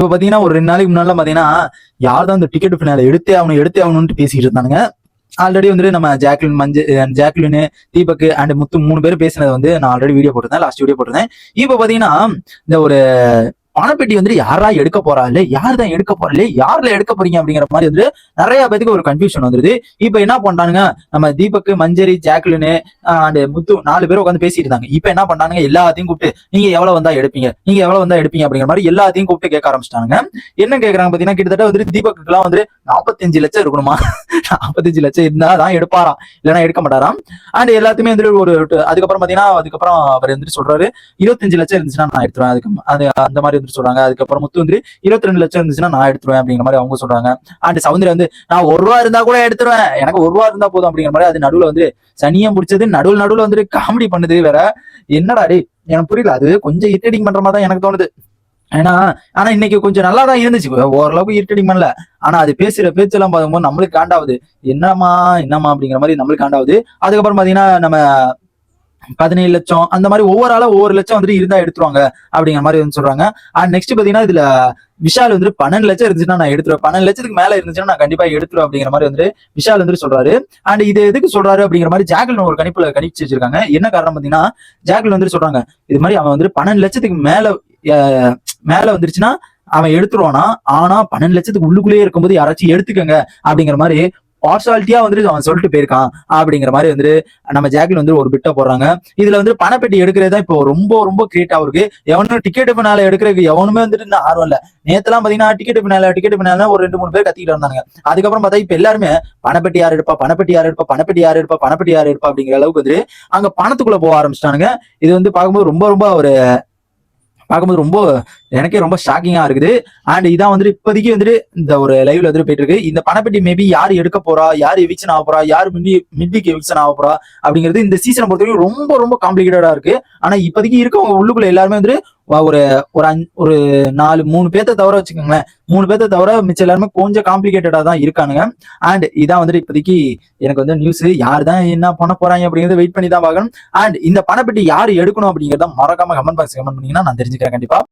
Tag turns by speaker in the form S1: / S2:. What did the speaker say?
S1: இப்ப பாத்தீங்கன்னா ஒரு 2 நாளைக்கு முன்னால பாத்தீங்கன்னா யார் தான் இந்த டிக்கெட் பின்னால எடுத்தே ஆகணும்னு பேசிட்டு இருந்தானுங்க. ஆல்ரெடி வந்துட்டு நம்ம ஜாக்லின், தீபக் அண்ட் முத்து 3 பேர் பேசினது வந்து நான் ஆல்ரெடி வீடியோ போட்டிருந்தேன், லாஸ்ட் வீடியோ போட்டிருந்தேன். இப்ப பாத்தீங்கன்னா இந்த ஒரு பணப்பெட்டி வந்துட்டு யாரா எடுக்க போறா இல்ல, யார் தான் எடுக்க போறா இல்ல, யாருல எடுக்க போறீங்க அப்படிங்கிற மாதிரி வந்து நிறைய பேருக்கு ஒரு கன்ஃபியூஷன் வந்துருது. இப்ப என்ன பண்றானுங்க, நம்ம தீபக், மஞ்சரி, ஜாக்லின் அண்ட் முத்து 4 பேர் உட்காந்து பேசிட்டு இருந்தாங்க. இப்ப என்ன பண்ணானுங்க, எல்லாத்தையும் கூப்பிட்டு நீங்க எவ்வளவு வந்தா எடுப்பீங்க, நீங்க எவ்வளவு வந்தா எடுப்பீங்க அப்படிங்கிற மாதிரி எல்லாத்தையும் கூப்பிட்டு கேட்க ஆரம்பிச்சிட்டாங்க. என்ன கேட்கறாங்க பாத்தீங்கன்னா, கிட்டத்தட்ட வந்துட்டு தீபக்கு எல்லாம் வந்து 45 லட்சம் இருக்கணுமா, 45 லட்சம் இருந்தா தான் எடுப்பாராம், இல்லைன்னா எடுக்க மாட்டாராம். அண்ட் எல்லாத்தையுமே வந்துட்டு ஒரு அதுக்கப்புறம் பாத்தீங்கன்னா அவர் வந்துட்டு சொல்றாரு 25 லட்சம் இருந்துச்சுன்னா நான் எடுத்துருவேன், அதுக்கு அந்த மாதிரி சொல்றாங்க. அதுக்கப்புறம் முத்து வந்து 22 லட்சம் இருந்துச்சுன்னா நான் எடுத்துருவேன் அப்படிங்கிற மாதிரி அவங்க சொல்றாங்க. அண்ட் சௌந்தர்யா வந்து நான் ₹1 இருந்தா கூட எடுத்துருவேன், எனக்கு ₹1 இருந்தா போதும் அப்படிங்கிற மாதிரி அது நடுவுல வந்து சனியம் பிடிச்சது நடுவுல வந்து காமெடி பண்ணுது வேற. என்னடா டே, எனக்கு புரியல. அது கொஞ்சம் இரிட்டேட்டிங் பண்ற மாதிரி தான் எனக்கு தோணுது. ஆனா இன்னைக்கு கொஞ்சம் நல்லா தான் இருந்துச்சு, ஓரளவுக்கு இரிட்டேட்டிங் பண்ணல. ஆனா அது பேசுற பேச்செல்லாம் பார்க்கும்போது நம்மளுக்கு காண்டாவுது. என்னமா அப்படிங்கிற மாதிரி நம்மளுக்கு காண்டாவுது. அதுக்கப்புறம் பாத்தீங்கன்னா நம்ம 17 லட்சம் அந்த மாதிரி ஒவ்வொரு ஆளா ஒவ்வொரு லட்சம் வந்துட்டு இருந்தா எடுத்துருவாங்க அப்படிங்கிற மாதிரி வந்து சொல்றாங்க. அண்ட் நெக்ஸ்ட் பாத்தீங்கன்னா இதுல விஷால் வந்துட்டு 12 லட்சம் இருந்துச்சுன்னா நான் எடுத்துருவேன், 12 லட்சத்துக்கு மேல இருந்துச்சுன்னா நான் கண்டிப்பா எடுத்துருவேன் அப்படிங்கிற மாதிரி வந்துட்டு விஷால் வந்துட்டு சொல்றாரு. அண்ட் இது எதுக்கு சொல்றாரு அப்படிங்கிற மாதிரி ஜாக்லின் ஒரு கணிச்சு வச்சிருக்காங்க. என்ன காரணம் பாத்தீங்கன்னா, ஜாக்லின் வந்துட்டு சொல்றாங்க இது மாதிரி அவன் வந்துட்டு 12 லட்சத்துக்கு மேல வந்துருச்சுன்னா அவன் எடுத்துருவானா, ஆனா 12 லட்சத்துக்கு உள்ளுக்குள்ளேயே இருக்கும்போது யாராச்சும் எடுத்துக்கங்க அப்படிங்கிற மாதிரி பார்சாலிட்டியா வந்துட்டு அவன் சொல்லிட்டு போயிருக்கான் அப்படிங்கிற மாதிரி வந்துட்டு நம்ம ஜாக்லின் வந்து ஒரு பிட்ட போடுறாங்க. இதுல வந்து பணப்பெட்டி எடுக்கிறது தான் இப்போ ரொம்ப ரொம்ப கிரியேட்டா இருக்கு. எவனும் டிக்கெட் பின்னால எடுக்கிறதுக்கு எவனுமே வந்துட்டு ஆர்வம் இல்ல. நேத்தெல்லாம் பாத்தீங்கன்னா டிக்கெட் பின்னால ஒரு 2-3 பேர் கத்திக்கிட்டு வந்தாங்க. அதுக்கப்புறம் பார்த்தா இப்ப எல்லாருமே பணப்பெட்டி யார் எடுப்பா, பணப்பெட்டி யார் எடுப்பா, பணப்பெட்டி யார் எடுப்பா, பணப்பெட்டி யார் எடுப்பா அப்படிங்கிற அளவுக்கு வந்து அங்க பணத்துக்குள்ள போக ஆரம்பிச்சிட்டானுங்க. இது வந்து பார்க்கும்போது ரொம்ப எனக்கே ரொம்ப ஷாக்கிங்கா இருக்குது. அண்ட் இதான் வந்துட்டு இப்போதைக்கு வந்துட்டு இந்த ஒரு லைவ்ல வந்துட்டு போயிட்டு இருக்கு. இந்த பணப்பெட்டி மேபி யார் எடுக்க போறா, யார் எவிக்ஷன் ஆக போறா, யார் மிட்வீக் எவிக்ஷன் ஆக போறா அப்படிங்கிறது இந்த சீசனை பொறுத்த வரைக்கும் ரொம்ப ரொம்ப காம்ப்ளிகேட்டடா இருக்கு. ஆனா இப்போதைக்கு இருக்கவங்க உள்ளுக்குள்ள எல்லாருமே வந்துட்டு ஒரு 3 பேர்த்த தவிர வச்சுக்கோங்களேன், 3 பேர்த்த தவிர மிச்சம் எல்லாருமே கொஞ்சம் காம்ப்ளிகேட்டடா தான் இருக்கானுங்க. அண்ட் இதான் வந்துட்டு இப்போதைக்கு எனக்கு வந்து நியூஸ். யார் தான் என்ன பண்ண போறாங்க அப்படிங்கறத வெயிட் பண்ணி தான் பார்க்கணும். அண்ட் இந்த பணப்பெட்டி யார் எடுக்கணும் அப்படிங்கறத மறக்காம கமெண்ட் பாக்ஸ் கமெண்ட் பண்ணீங்கன்னா நான் தெரிஞ்சுக்கிறேன் கண்டிப்பா.